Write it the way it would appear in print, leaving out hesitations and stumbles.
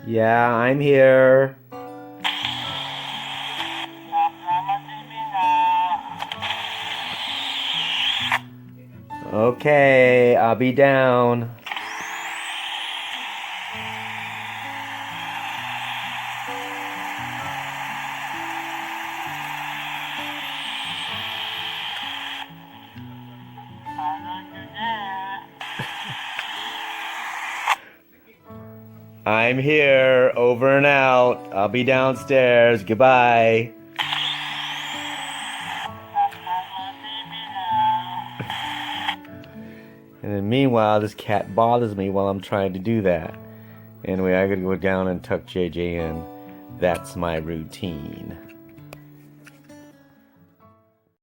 Yeah, I'm here. Okay, I'll be down. I'm here, over and out. I'll be downstairs. Goodbye. And then meanwhile, this cat bothers me while I'm trying to do that. Anyway, I gotta go down and tuck JJ in. That's my routine.